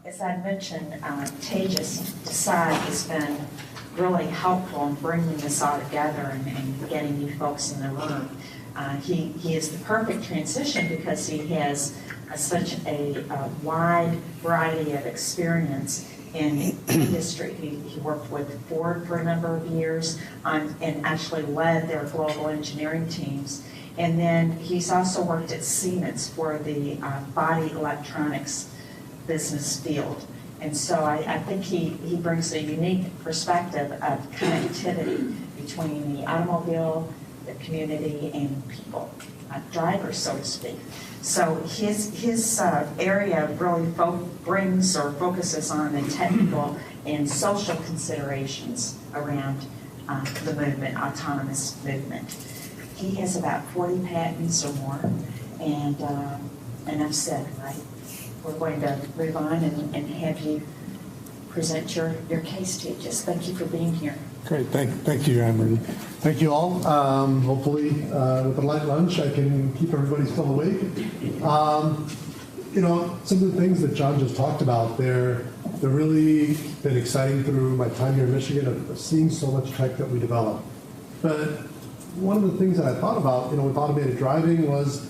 As I mentioned, Tejas Desai has been really helpful in bringing this all together and getting you folks in the room. He is the perfect transition because he has such a wide variety of experience in industry. He worked with Ford for a number of years and actually led their global engineering teams. And then he's also worked at Siemens for the body electronics business field. And so I think he brings a unique perspective of connectivity between the automobile, the community, and people, drivers, so to speak. So his area really brings or focuses on the technical and social considerations around the movement, autonomous movement. He has about 40 patents or more, and enough said, right? We're going to move on and have you present your case, Tejas. Thank you for being here. Great, thank you, Anne-Marie. Thank you all. Hopefully, with a light lunch, I can keep everybody still awake. You know, some of the things that John just talked about, they're really been exciting through my time here in Michigan of seeing so much tech that we develop. But one of the things that I thought about, you know, with automated driving was,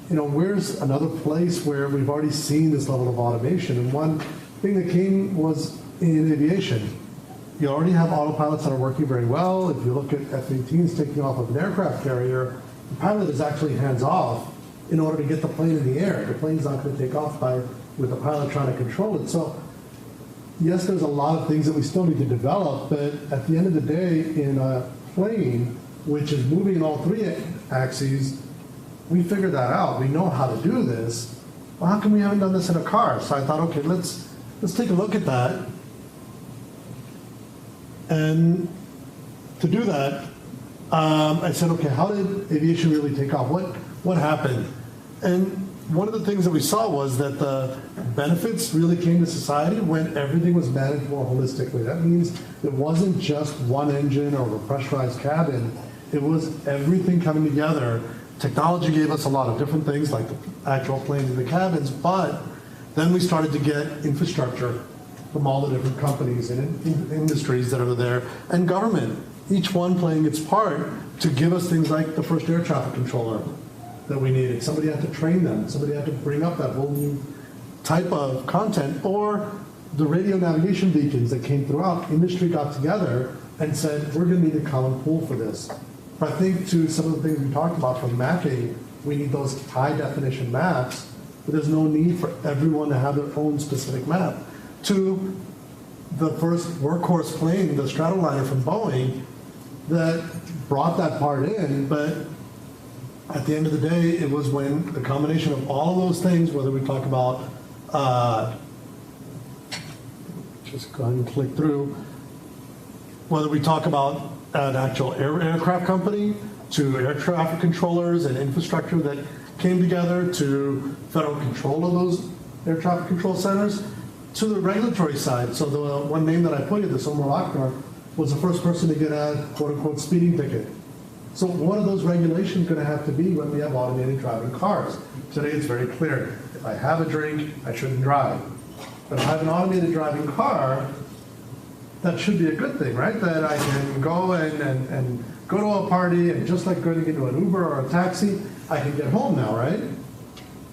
you know, where's another place where we've already seen this level of automation? And one thing that came was in aviation. You already have autopilots that are working very well. If you look at F-18s taking off of an aircraft carrier, the pilot is actually hands-off in order to get the plane in the air. The plane's not going to take off with the pilot trying to control it. So, yes, there's a lot of things that we still need to develop, but at the end of the day, in a plane, which is moving in all three axes, we figured that out. We know how to do this. Well, how come we haven't done this in a car? So I thought, okay, let's take a look at that. And to do that, I said, okay, how did aviation really take off? What happened? And one of the things that we saw was that the benefits really came to society when everything was managed more holistically. That means it wasn't just one engine or a pressurized cabin. It was everything coming together. Technology gave us a lot of different things like the actual planes and the cabins, but then we started to get infrastructure from all the different companies and industries that are there, and government, each one playing its part to give us things like the first air traffic controller that we needed. Somebody had to train them. Somebody had to bring up that whole new type of content, or the radio navigation beacons that came throughout. Industry got together and said, we're going to need a common pool for this. But I think to some of the things we talked about from mapping, we need those high definition maps, but there's no need for everyone to have their own specific map. To the first workhorse plane, the Stratoliner from Boeing, that brought that part in, but at the end of the day, it was when the combination of all of those things, whether we talk about, just go ahead and click through, whether we talk about an actual aircraft company, to air traffic controllers and infrastructure that came together, to federal control of those air traffic control centers, to the regulatory side. So the one name that I put here, the Omar Akbar, was the first person to get a quote-unquote speeding ticket. So what are those regulations going to have to be when we have automated driving cars? Today it's very clear. If I have a drink, I shouldn't drive. But if I have an automated driving car, that should be a good thing, right? That I can go and go to a party, and just like going into an Uber or a taxi, I can get home now, right?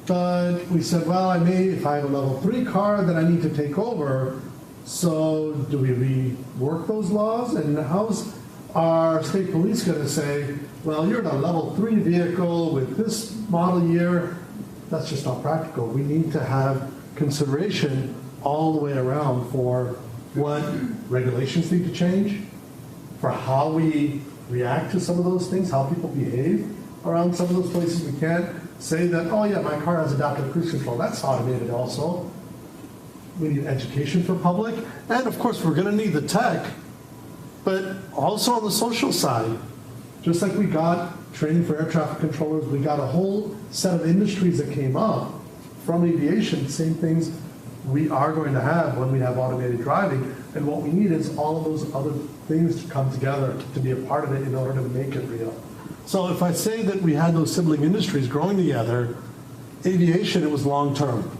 But we said, well, if I have a level 3 car, then I need to take over. So do we rework those laws? And how's our state police going to say, well, you're in a level 3 vehicle with this model year? That's just not practical. We need to have consideration all the way around for what regulations need to change, for how we react to some of those things, how people behave around some of those places. We can't say that, oh yeah, my car has adaptive cruise control. That's automated also. We need education for public. And of course, we're going to need the tech, but also on the social side. Just like we got training for air traffic controllers, we got a whole set of industries that came up from aviation, same things we are going to have when we have automated driving. And what we need is all of those other things to come together to be a part of it in order to make it real. So if I say that we had those sibling industries growing together, aviation, it was long term.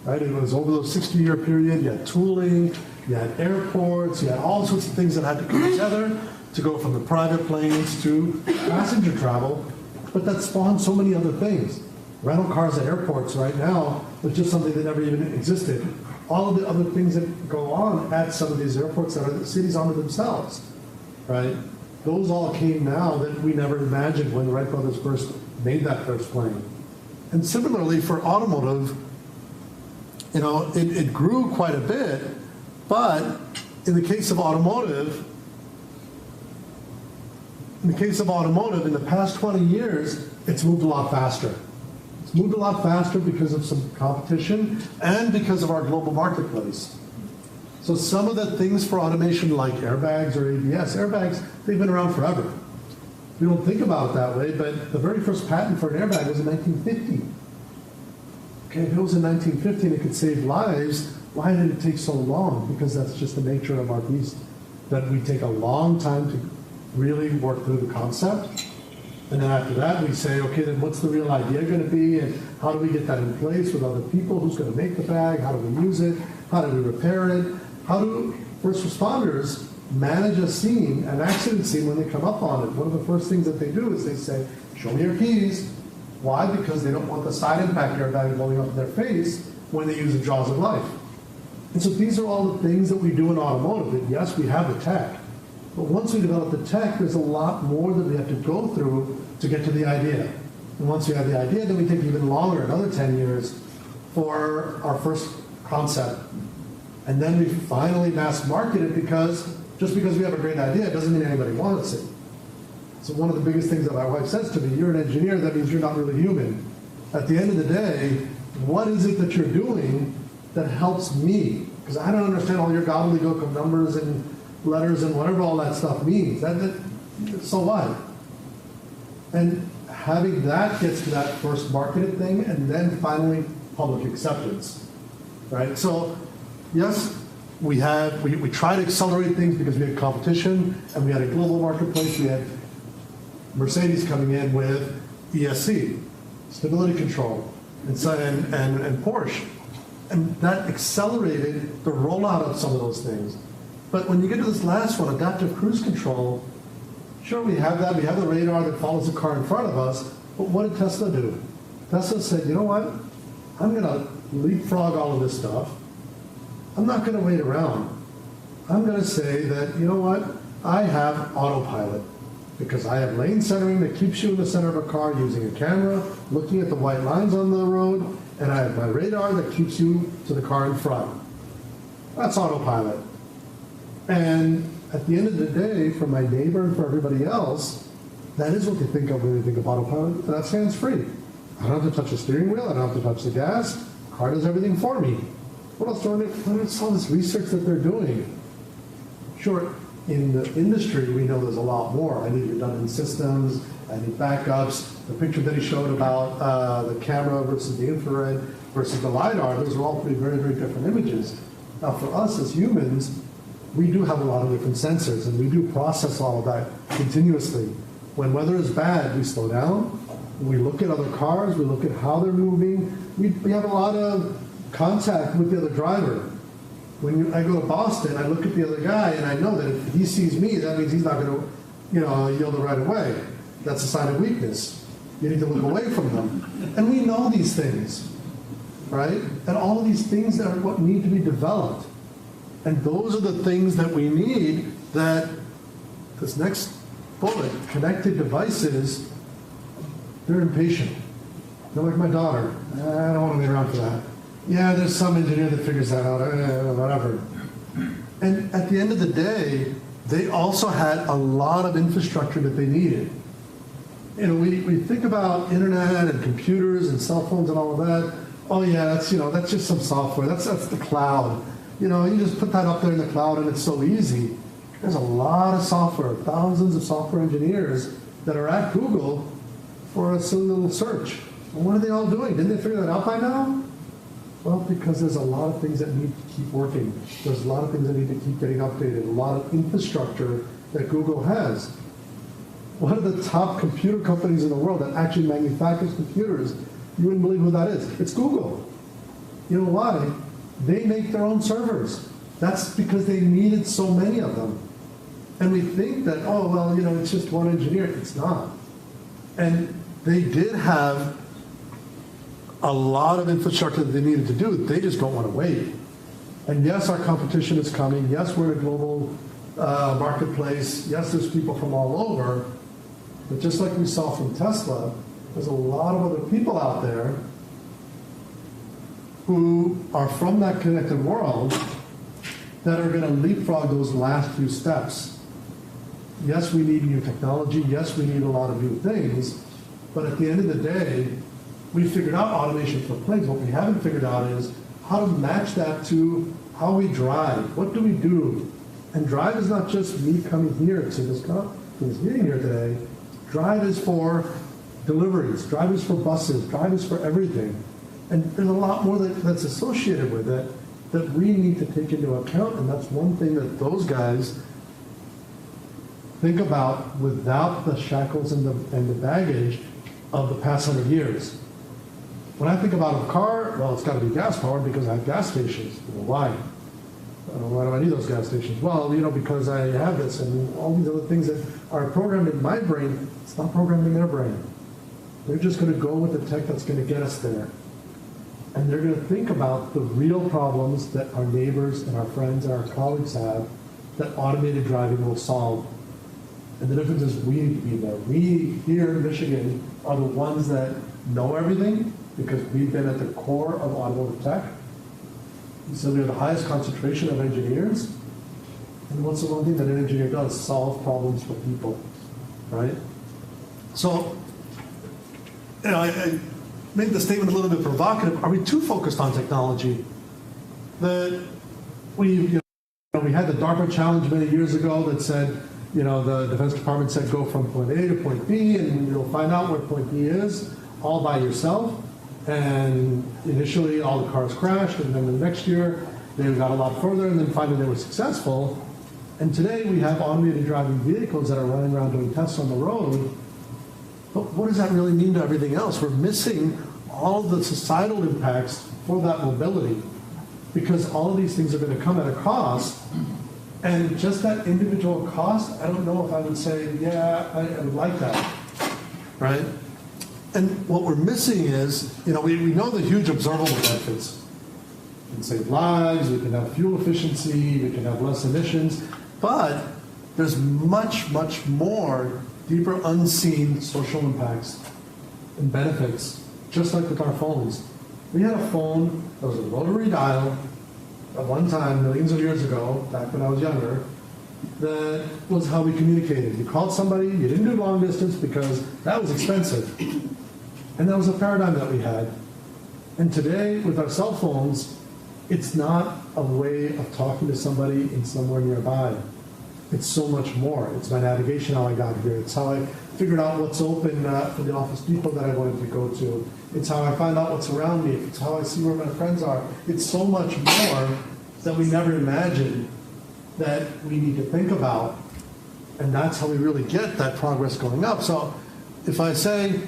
right? It was over those 60-year period, you had tooling, you had airports, you had all sorts of things that had to come together to go from the private planes to passenger travel, but that spawned so many other things. Rental cars at airports right now was just something that never even existed. All of the other things that go on at some of these airports that are the cities unto themselves, right? Those all came now that we never imagined when the Wright brothers first made that first plane. And similarly for automotive, you know, it grew quite a bit, but in the case of automotive, in the past 20 years, it's moved a lot faster. It's moved a lot faster because of some competition and because of our global marketplace. So some of the things for automation like airbags or ABS, airbags, they've been around forever. We don't think about it that way, but the very first patent for an airbag was in 1950. Okay, if it was in 1950 and it could save lives, why did it take so long? Because that's just the nature of our beast, that we take a long time to really work through the concept. And then after that, we say, okay, then what's the real idea going to be? And how do we get that in place with other people? Who's going to make the bag? How do we use it? How do we repair it? How do first responders manage a scene, an accident scene, when they come up on it? One of the first things that they do is they say, show me your keys. Why? Because they don't want the side impact airbag blowing up in their face when they use the jaws of life. And so these are all the things that we do in automotive. And yes, we have the tech. But once we develop the tech, there's a lot more that we have to go through to get to the idea. And once we have the idea, then we take even longer, another 10 years, for our first concept. And then we finally mass market it, because just because we have a great idea doesn't mean anybody wants it. So one of the biggest things that my wife says to me, you're an engineer, that means you're not really human. At the end of the day, what is it that you're doing that helps me? Because I don't understand all your gobbledygook of numbers and letters and whatever all that stuff means. So what? And having that gets to that first marketed thing, and then finally public acceptance, right? So yes, we try to accelerate things because we had competition and we had a global marketplace. We had Mercedes coming in with ESC, stability control, and Porsche, and that accelerated the rollout of some of those things. But when you get to this last one, adaptive cruise control, sure, we have that. We have the radar that follows the car in front of us. But what did Tesla do? Tesla said, you know what? I'm going to leapfrog all of this stuff. I'm not going to wait around. I'm going to say that, you know what? I have autopilot, because I have lane centering that keeps you in the center of a car using a camera, looking at the white lines on the road, and I have my radar that keeps you to the car in front. That's autopilot. And at the end of the day, for my neighbor and for everybody else, that is what they think of when they think of autopilot, and that's hands-free. I don't have to touch the steering wheel, I don't have to touch the gas, the car does everything for me. What else do I need? It's all this research that they're doing. Sure, in the industry, we know there's a lot more. I need redundant systems, I need backups. The picture that he showed about the camera versus the infrared versus the LiDAR, those are all three very, very different images. Now, for us as humans, we do have a lot of different sensors, and we do process all of that continuously. When weather is bad, we slow down, we look at other cars, we look at how they're moving. We have a lot of contact with the other driver. When I go to Boston, I look at the other guy, and I know that if he sees me, that means he's not going to, yield the right away. That's a sign of weakness. You need to look away from them. And we know these things, right? And all of these things are what need to be developed. And those are the things that we need, that this next bullet, connected devices, they're impatient. They're like my daughter. I don't want to wait around for that. Yeah, there's some engineer that figures that out, whatever. And at the end of the day, they also had a lot of infrastructure that they needed. We think about internet and computers and cell phones and all of that. Oh yeah, that's just some software. That's the cloud. You just put that up there in the cloud and it's so easy. There's a lot of software, thousands of software engineers that are at Google for a silly little search. And what are they all doing? Didn't they figure that out by now? Well, because there's a lot of things that need to keep working. There's a lot of things that need to keep getting updated. A lot of infrastructure that Google has. One of the top computer companies in the world that actually manufactures computers, you wouldn't believe who that is. It's Google. You know why? They make their own servers. That's because they needed so many of them. And we think that, oh, well, you know, it's just one engineer. It's not. And they did have a lot of infrastructure that they needed to do. They just don't want to wait. And yes, our competition is coming. Yes, we're in a global marketplace. Yes, there's people from all over. But just like we saw from Tesla, there's a lot of other people out there who are from that connected world that are going to leapfrog those last few steps. Yes, we need new technology. Yes, we need a lot of new things. But at the end of the day, we figured out automation for planes. What we haven't figured out is how to match that to how we drive. What do we do? And drive is not just me coming here to this meeting here today. Drive is for deliveries. Drive is for buses. Drive is for everything. And there's a lot more that's associated with it that we need to take into account. And that's one thing that those guys think about without the shackles and the baggage of the past 100 years. When I think about a car, well, it's got to be gas powered because I have gas stations. Well, why? Why do I need those gas stations? Well, you know, because I have this and all these other things that are programmed in my brain. It's not programmed in their brain. They're just going to go with the tech that's going to get us there. And they're going to think about the real problems that our neighbors and our friends and our colleagues have that automated driving will solve. And the difference is we need to be there. We here in Michigan are the ones that know everything because we've been at the core of automotive tech. So we have the highest concentration of engineers. And what's the one thing that an engineer does? Solve problems for people, right? So, you know, I made the statement a little bit provocative. Are we too focused on technology? That we had the DARPA challenge many years ago that said, you know, the Defense Department said go from point A to point B, and you'll find out where point B is all by yourself. And initially, all the cars crashed, and then the next year, they got a lot further, and then finally they were successful. And today, we have automated driving vehicles that are running around doing tests on the road. But what does that really mean to everything else? We're missing all the societal impacts for that mobility, because all of these things are going to come at a cost. And just that individual cost, I don't know if I would say, yeah, I would like that, right? And what we're missing is, you know, we know the huge observable benefits. We can save lives, we can have fuel efficiency, we can have less emissions, but there's much, much more deeper unseen social impacts and benefits, just like with our phones. We had a phone that was a rotary dial at one time, millions of years ago, back when I was younger, that was how we communicated. You called somebody, you didn't do long distance because that was expensive. And that was a paradigm that we had. And today, with our cell phones, it's not a way of talking to somebody in somewhere nearby. It's so much more. It's my navigation, how I got here. It's how I figured out what's open for the Office Depot that I wanted to go to. It's how I find out what's around me. It's how I see where my friends are. It's so much more that we never imagined that we need to think about. And that's how we really get that progress going up. So if I say,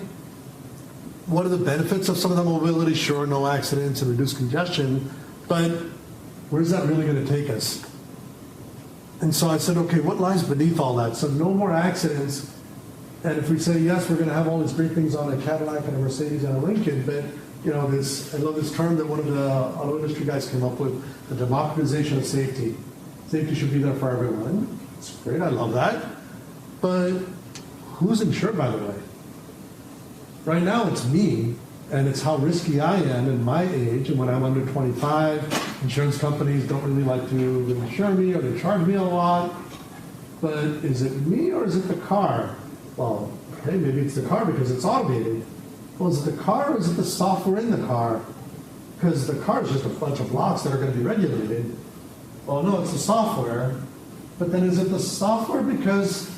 what are the benefits of some of the mobility? Sure, no accidents and reduced congestion, but where's that really going to take us? And so I said, okay, what lies beneath all that? So no more accidents. And if we say, yes, we're going to have all these great things on a Cadillac and a Mercedes and a Lincoln, but, you know, I love this term that one of the auto industry guys came up with, the democratization of safety. Safety should be there for everyone. It's great, I love that. But who's insured, by the way? Right now, it's me, and it's how risky I am in my age, and when I'm under 25, insurance companies don't really like to insure me, or they charge me a lot. But is it me, or is it the car? Well, okay, maybe it's the car because it's automated. Well, is it the car, or is it the software in the car? Because the car is just a bunch of blocks that are going to be regulated. Well, no, it's the software. But then is it the software because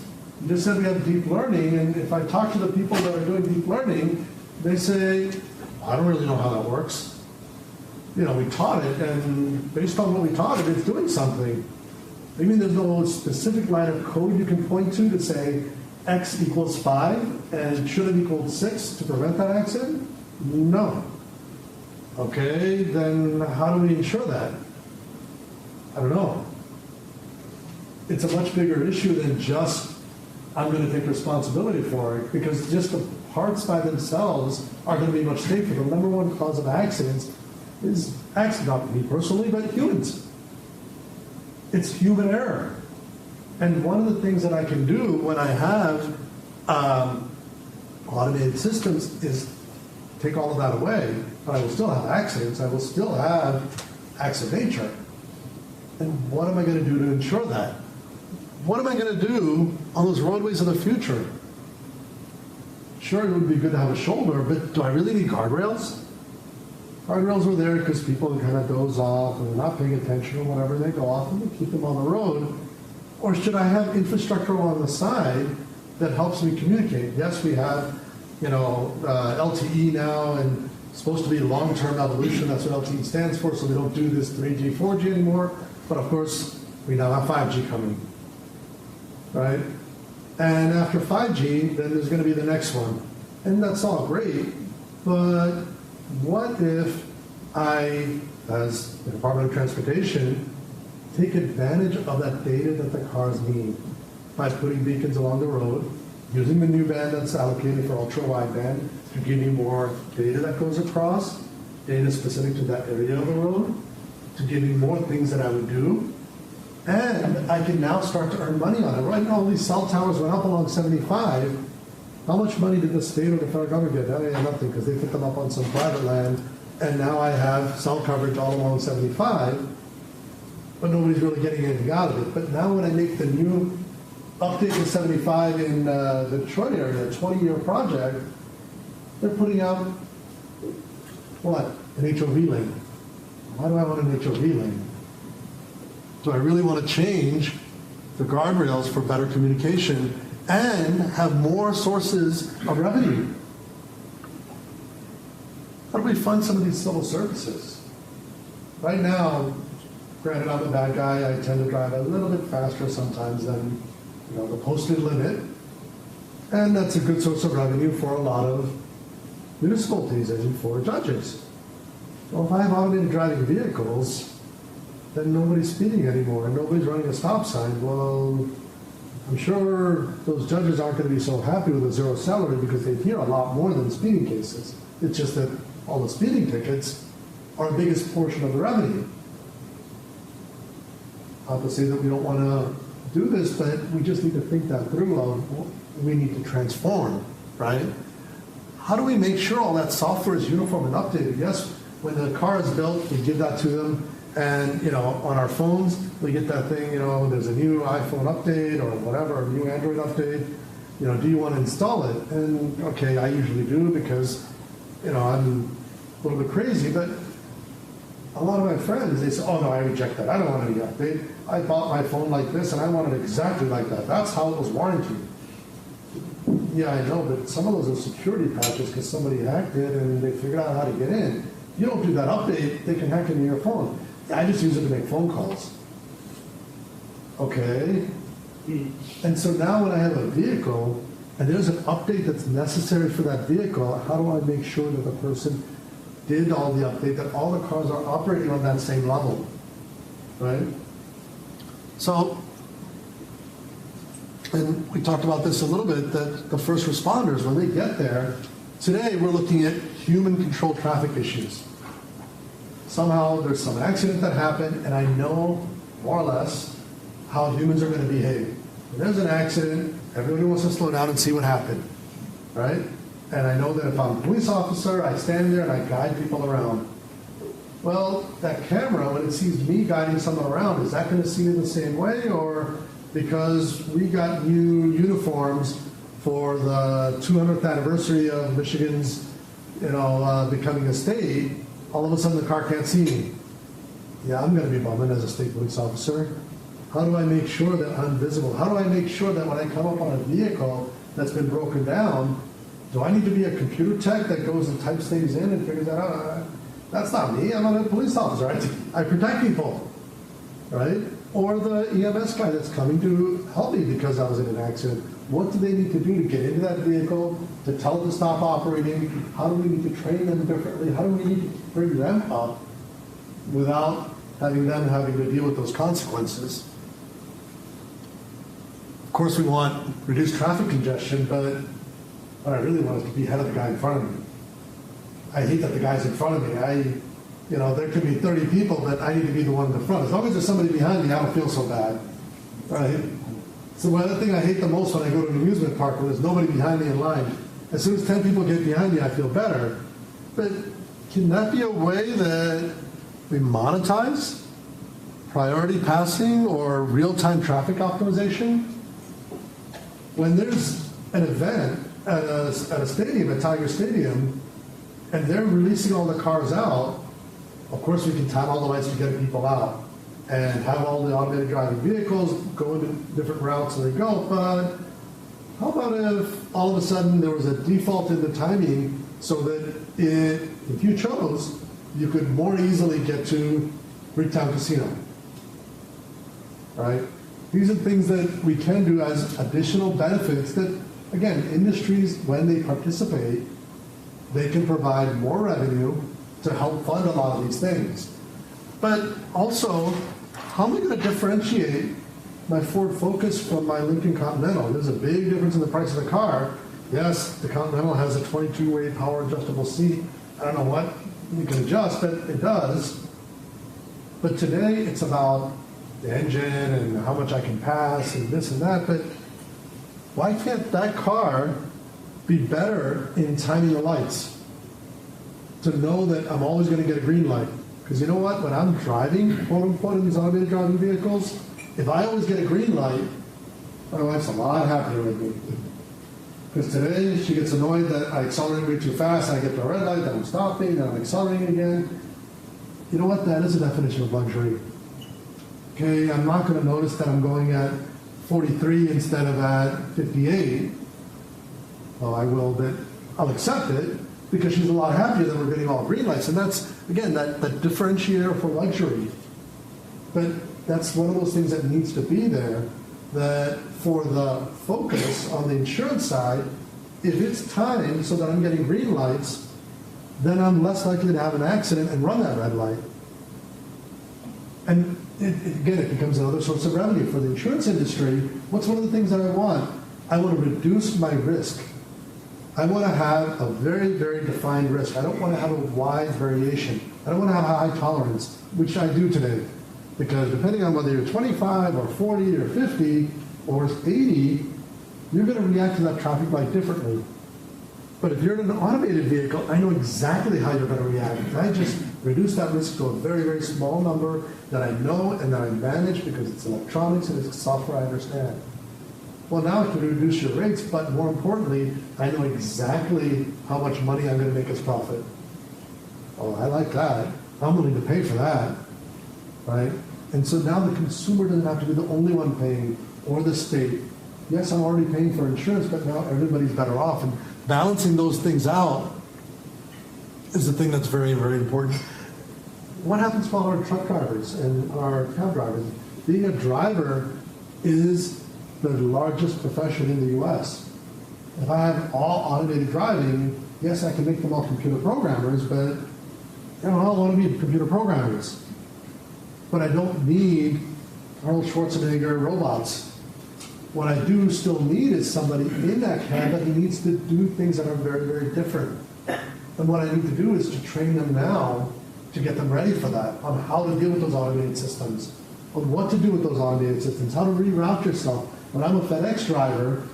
you just said we have deep learning, and if I talk to the people that are doing deep learning, they say, I don't really know how that works. You know, we taught it, and based on what we taught it, it's doing something. Maybe there's no specific line of code you can point to say X equals 5, and should have equaled 6 to prevent that accident? No. Okay, then how do we ensure that? I don't know. It's a much bigger issue than just, I'm going to take responsibility for it, because just the parts by themselves are going to be much safer. The number one cause of accidents is accidents, not me personally, but humans. It's human error. And one of the things that I can do when I have automated systems is take all of that away, but I will still have accidents. I will still have acts of nature. And what am I going to do to ensure that? What am I going to do on those roadways of the future? Sure, it would be good to have a shoulder, but do I really need guardrails? Guardrails are there because people kind of doze off and they're not paying attention or whatever. They go off and we keep them on the road. Or should I have infrastructure on the side that helps me communicate? Yes, we have, LTE now, and it's supposed to be long-term evolution. That's what LTE stands for, so we don't do this 3G, 4G anymore. But of course, we now have 5G coming, right? And after 5G, then there's going to be the next one. And that's all great, but what if I, as the Department of Transportation, take advantage of that data that the cars need by putting beacons along the road, using the new band that's allocated for ultra-wideband to give me more data that goes across, data specific to that area of the road, to give me more things that I would do, and I can now start to earn money on it. Right now, all these cell towers went up along 75. How much money did the state or the federal government get? Nothing, because they put them up on some private land, and now I have cell coverage all along 75, but nobody's really getting anything out of it. But now when I make the new update to 75 in the Detroit area, a 20-year project, they're putting out, what, an HOV lane. Why do I want an HOV lane? Do I really want to change the guardrails for better communication and have more sources of revenue? How do we fund some of these civil services? Right now, granted, I'm a bad guy. I tend to drive a little bit faster sometimes than the posted limit, and that's a good source of revenue for a lot of municipalities and for judges. Well, if I have automated driving vehicles, then nobody's speeding anymore and nobody's running a stop sign. Well, I'm sure those judges aren't going to be so happy with a zero salary because they hear a lot more than speeding cases. It's just that all the speeding tickets are the biggest portion of the revenue. Not to say that we don't want to do this, but we just need to think that through of we need to transform, right? How do we make sure all that software is uniform and updated? Yes, when the car is built, we give that to them. And, on our phones, we get that thing, there's a new iPhone update or whatever, a new Android update. Do you want to install it? And, okay, I usually do because, I'm a little bit crazy. But a lot of my friends, they say, oh, no, I reject that. I don't want any update. I bought my phone like this, and I want it exactly like that. That's how it was warranted. Yeah, I know, but some of those are security patches because somebody hacked it and they figured out how to get in. You don't do that update, they can hack into your phone. I just use it to make phone calls. Okay. And so now when I have a vehicle and there's an update that's necessary for that vehicle, how do I make sure that the person did all the update, that all the cars are operating on that same level, right? So, and we talked about this a little bit, that the first responders, when they get there, today we're looking at human-controlled traffic issues. Somehow there's some accident that happened, and I know more or less how humans are going to behave. When there's an accident, everybody wants to slow down and see what happened, right? And I know that if I'm a police officer, I stand there and I guide people around. Well, that camera, when it sees me guiding someone around, is that going to see it the same way? Or because we got new uniforms for the 200th anniversary of Michigan's, becoming a state, all of a sudden the car can't see me. Yeah, I'm going to be bumming as a state police officer. How do I make sure that I'm visible? How do I make sure that when I come up on a vehicle that's been broken down, do I need to be a computer tech that goes and types things in and figures that out? That's not me. I'm not a police officer. I protect people, right? Or the EMS guy that's coming to help me because I was in an accident. What do they need to do to get into that vehicle, to tell it to stop operating? How do we need to train them differently? How do we need to bring them up without having to deal with those consequences? Of course, we want reduced traffic congestion, but what I really want is to be ahead of the guy in front of me. I hate that the guy's in front of me. There could be 30 people, but I need to be the one in the front. As long as there's somebody behind me, I don't feel so bad, right? So the thing I hate the most when I go to an amusement park when there's nobody behind me in line, as soon as 10 people get behind me, I feel better. But can that be a way that we monetize priority passing or real-time traffic optimization? When there's an event at a stadium, at Tiger Stadium, and they're releasing all the cars out, of course we can time all the lights to get people out and have all the automated driving vehicles go into different routes as they go, but how about if all of a sudden there was a default in the timing so that if you chose, you could more easily get to Bricktown Casino, right? These are things that we can do as additional benefits that, again, industries, when they participate, they can provide more revenue to help fund a lot of these things. But also, how am I going to differentiate my Ford Focus from my Lincoln Continental? There's a big difference in the price of the car. Yes, the Continental has a 22-way power adjustable seat. I don't know what you can adjust, but it does. But today, it's about the engine and how much I can pass and this and that. But why can't that car be better in timing the lights to know that I'm always going to get a green light? Because you know what? When I'm driving, quote unquote, in these automated driving vehicles, if I always get a green light, my wife's a lot happier with me. Because today she gets annoyed that I accelerate way too fast, and I get to a red light, then I'm stopping, then I'm accelerating again. You know what? That is a definition of luxury. Okay, I'm not going to notice that I'm going at 43 instead of at 58. Well, I will, but I'll accept it because she's a lot happier that we're getting all green lights. And that's, again, that differentiator for luxury. But that's one of those things that needs to be there, that for the Focus on the insurance side, if it's timed so that I'm getting green lights, then I'm less likely to have an accident and run that red light. And again, it becomes another source of revenue for the insurance industry. What's one of the things that I want? I want to reduce my risk. I want to have a very, very defined risk. I don't want to have a wide variation. I don't want to have a high tolerance, which I do today. Because depending on whether you're 25 or 40 or 50 or 80, you're going to react to that traffic light differently. But if you're in an automated vehicle, I know exactly how you're going to react. I just reduce that risk to a very, very small number that I know and that I manage because it's electronics and it's software I understand. Well, now I can reduce your rates, but more importantly, I know exactly how much money I'm going to make as profit. Oh, I like that. I'm willing to pay for that, right? And so now the consumer doesn't have to be the only one paying, or the state. Yes, I'm already paying for insurance, but now everybody's better off. And balancing those things out is the thing that's very, very important. What happens to our truck drivers and our cab drivers? Being a driver is the largest profession in the U.S. If I have all automated driving, yes, I can make them all computer programmers, but I don't want to be computer programmers. But I don't need Arnold Schwarzenegger robots. What I do still need is somebody in that cab that needs to do things that are very, very different. And what I need to do is to train them now to get them ready for that, on how to deal with those automated systems, on what to do with those automated systems, how to reroute yourself. When I'm a FedEx driver,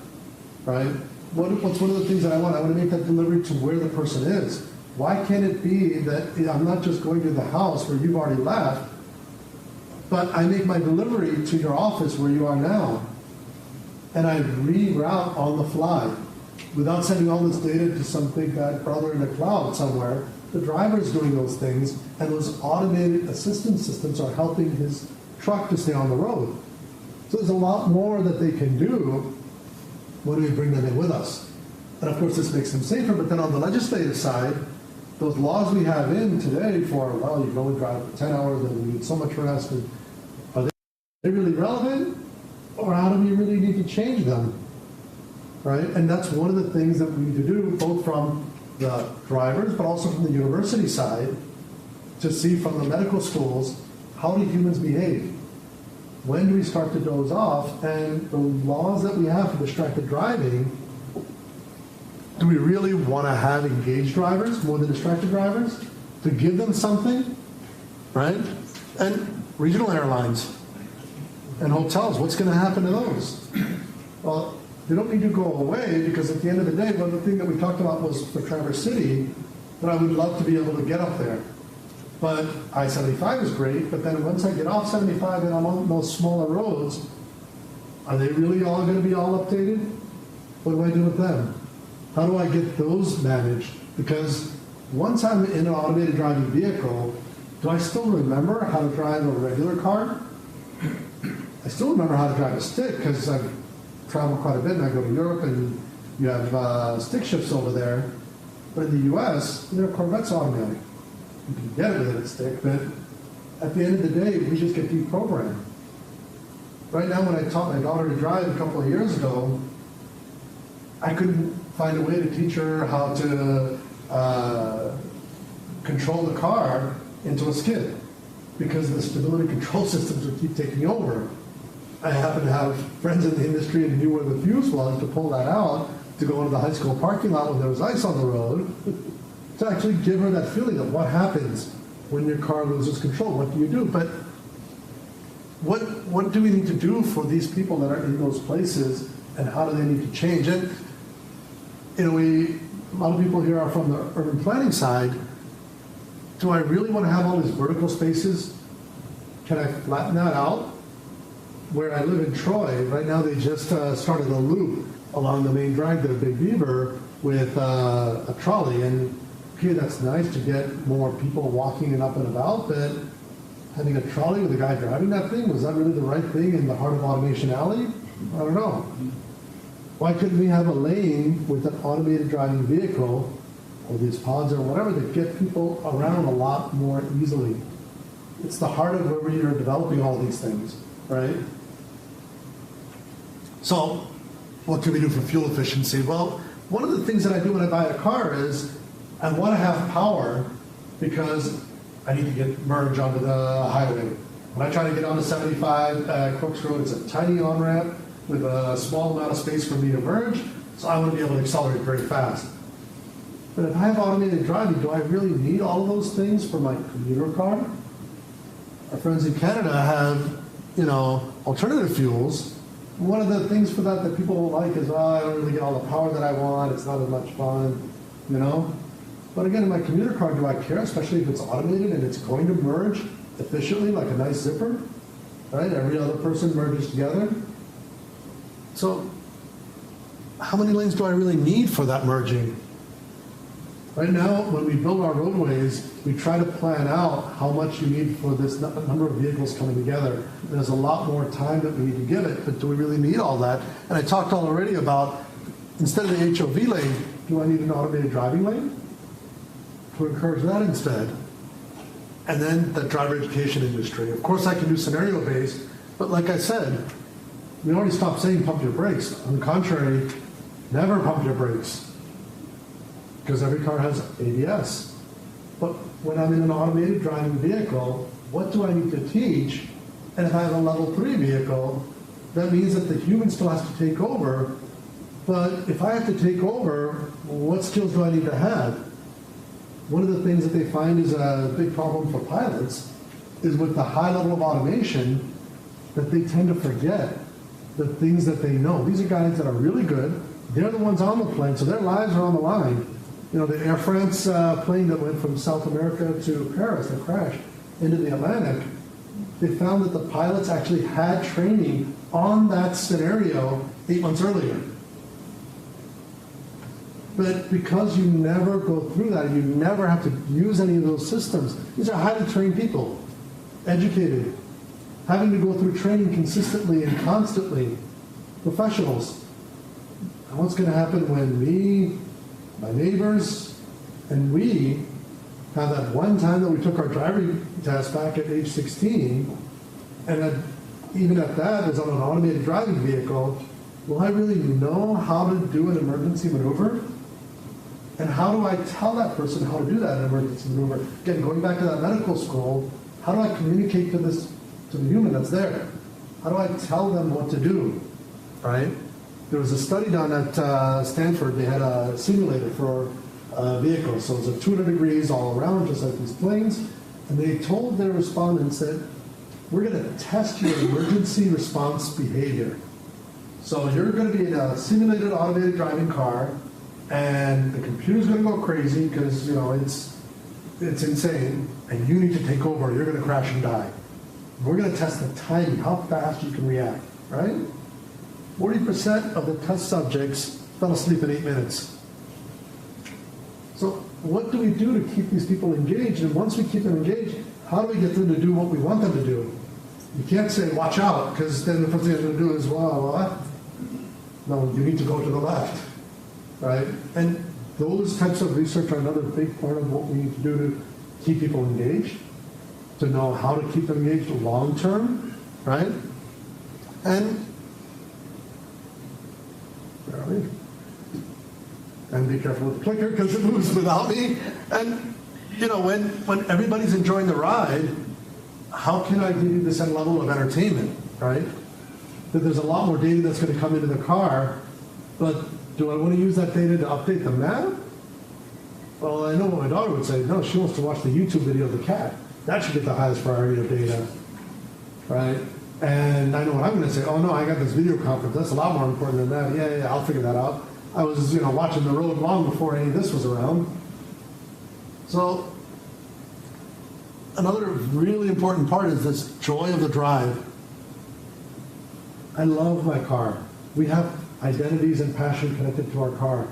right, what's one of the things that I want? I want to make that delivery to where the person is. Why can't it be that I'm not just going to the house where you've already left, but I make my delivery to your office where you are now, and I reroute on the fly without sending all this data to some big bad brother in the cloud somewhere. The driver is doing those things, and those automated assistance systems are helping his truck to stay on the road. So there's a lot more that they can do when we bring them in with us. And of course, this makes them safer, but then on the legislative side, those laws we have in today for, well, you can only drive for 10 hours and you need so much rest, and they really relevant, or how do we really need to change them, right? And that's one of the things that we need to do, both from the drivers, but also from the university side, to see from the medical schools, how do humans behave? When do we start to doze off? And the laws that we have for distracted driving, do we really want to have engaged drivers more than distracted drivers? To give them something, right? And regional airlines and hotels, what's going to happen to those? Well, they don't need to go away, because at the end of the day, one of the things that we talked about was for Traverse City, that I would love to be able to get up there. But I-75 is great, but then once I get off 75 and I'm on those smaller roads, are they really all going to be all updated? What do I do with them? How do I get those managed? Because once I'm in an automated driving vehicle, do I still remember how to drive a regular car? I still remember how to drive a stick, because I've traveled quite a bit and I go to Europe and you have stick shifts over there. But in the US, Corvette's automatic. You can get it with a stick, but at the end of the day, we just get deprogrammed. Right now, when I taught my daughter to drive a couple of years ago, I couldn't find a way to teach her how to control the car into a skid, because the stability control systems would keep taking over. I happen to have friends in the industry and knew where the fuse was to pull that out, to go into the high school parking lot when there was ice on the road, to actually give her that feeling of what happens when your car loses control. What do you do? But what do we need to do for these people that are in those places, and how do they need to change? And a lot of people here are from the urban planning side. Do I really want to have all these vertical spaces? Can I flatten that out? Where I live in Troy, right now they just started a loop along the main drag there, Big Beaver, with a trolley. And okay, that's nice to get more people walking and up and about, but having a trolley with a guy driving that thing, was that really the right thing in the heart of Automation Alley? I don't know. Why couldn't we have a lane with an automated driving vehicle, or these pods or whatever, that get people around a lot more easily? It's the heart of where we are developing all these things, right? So, what can we do for fuel efficiency? Well, one of the things that I do when I buy a car is I want to have power, because I need to get merge onto the highway. When I try to get onto 75 Crooks Road, it's a tiny on-ramp with a small amount of space for me to merge, so I want to be able to accelerate very fast. But if I have automated driving, do I really need all of those things for my commuter car? Our friends in Canada have, alternative fuels. One of the things for that people will like is, I don't really get all the power that I want, it's not as much fun, But again, in my commuter car, do I care, especially if it's automated and it's going to merge efficiently like a nice zipper, right? Every other person merges together. So how many lanes do I really need for that merging? Right now, when we build our roadways, we try to plan out how much you need for this number of vehicles coming together. There's a lot more time that we need to give it, but do we really need all that? And I talked already about, instead of the HOV lane, do I need an automated driving lane? To encourage that instead. And then the driver education industry. Of course, I can do scenario-based, but like I said, we already stopped saying pump your brakes. On the contrary, never pump your brakes, because every car has ABS. But when I'm in an automated driving vehicle, what do I need to teach? And if I have a level 3 vehicle, that means that the human still has to take over. But if I have to take over, what skills do I need to have? One of the things that they find is a big problem for pilots is with the high level of automation, that they tend to forget the things that they know. These are guys that are really good. They're the ones on the plane, so their lives are on the line. The Air France plane that went from South America to Paris that crashed into the Atlantic, they found that the pilots actually had training on that scenario 8 months earlier. But because you never go through that, you never have to use any of those systems. These are highly trained people, educated, having to go through training consistently and constantly, professionals. And what's going to happen when me, my neighbors, and we have that one time that we took our driving test back at age 16, and even at that, as on an automated driving vehicle, will I really know how to do an emergency maneuver? And how do I tell that person how to do that emergency maneuver? Again, going back to that medical school, how do I communicate to the human that's there? How do I tell them what to do, right? There was a study done at Stanford. They had a simulator for a vehicle. So it was 200 degrees all around, just like these planes. And they told their respondents that we're going to test your emergency response behavior. So you're going to be in a simulated automated driving car, and the computer's going to go crazy because, you know, it's insane, and you need to take over. You're going to crash and die. We're going to test the timing, how fast you can react, right? 40% of the test subjects fell asleep in 8 minutes. So what do we do to keep these people engaged? And once we keep them engaged, how do we get them to do what we want them to do? You can't say, watch out, because then the first thing they're going to do is, well, what? No, you need to go to the left, right? And those types of research are another big part of what we need to do to keep people engaged, to know how to keep them engaged long term, right? And where are we? And be careful with the clicker because it moves without me. And you know, when everybody's enjoying the ride, how can I give you this level of entertainment, right? That there's a lot more data that's going to come into the car, but do I want to use that data to update the map? Well, I know what my daughter would say. No, she wants to watch the YouTube video of the cat. That should get the highest priority of data, right? And I know what I'm going to say. Oh no, I got this video conference. That's a lot more important than that. Yeah, I'll figure that out. I was, watching the road long before any of this was around. So another really important part is this joy of the drive. I love my car. We have identities and passion connected to our car.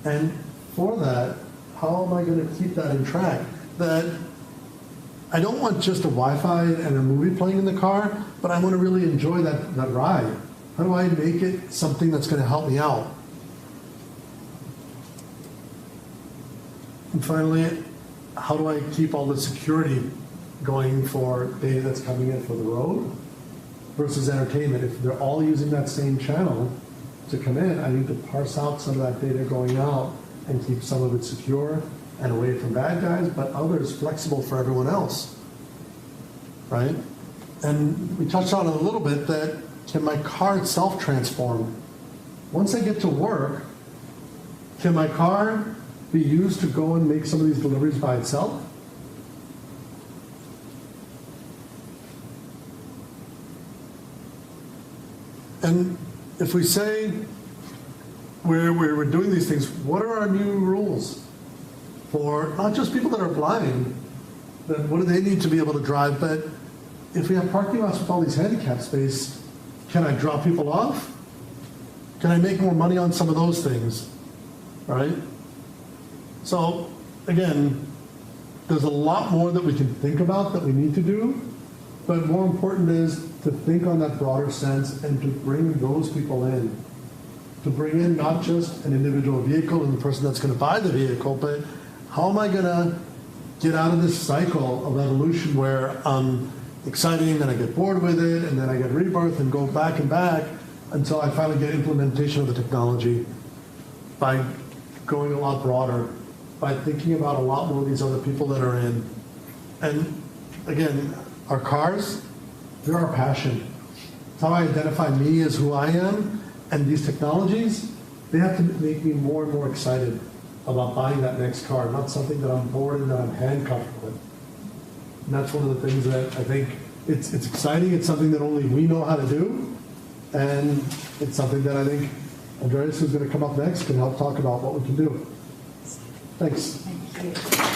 And for that, how am I going to keep that in track? That I don't want just a Wi-Fi and a movie playing in the car, but I want to really enjoy that ride. How do I make it something that's going to help me out? And finally, how do I keep all the security going for data that's coming in for the road versus entertainment? If they're all using that same channel to come in, I need to parse out some of that data going out and keep some of it secure and away from bad guys, but others flexible for everyone else, right? And we touched on it a little bit that can my car itself transform? Once I get to work, can my car be used to go and make some of these deliveries by itself? And if we say we're doing these things, what are our new rules for not just people that are blind, then what do they need to be able to drive, but if we have parking lots with all these handicap space, can I drop people off? Can I make more money on some of those things, right? So again, there's a lot more that we can think about that we need to do, but more important is to think on that broader sense and to bring those people in. To bring in not just an individual vehicle and the person that's going to buy the vehicle, but how am I going to get out of this cycle of evolution where I'm exciting and I get bored with it and then I get rebirth and go back and back until I finally get implementation of the technology by going a lot broader, by thinking about a lot more of these other people that are in. And again, our cars, they're our passion. It's how I identify me as who I am. And these technologies, they have to make me more and more excited about buying that next car, not something that I'm bored and that I'm handcuffed with. And that's one of the things that I think it's exciting. It's something that only we know how to do. And it's something that I think Andreas, who's going to come up next, can help talk about what we can do. Thanks. Thank you.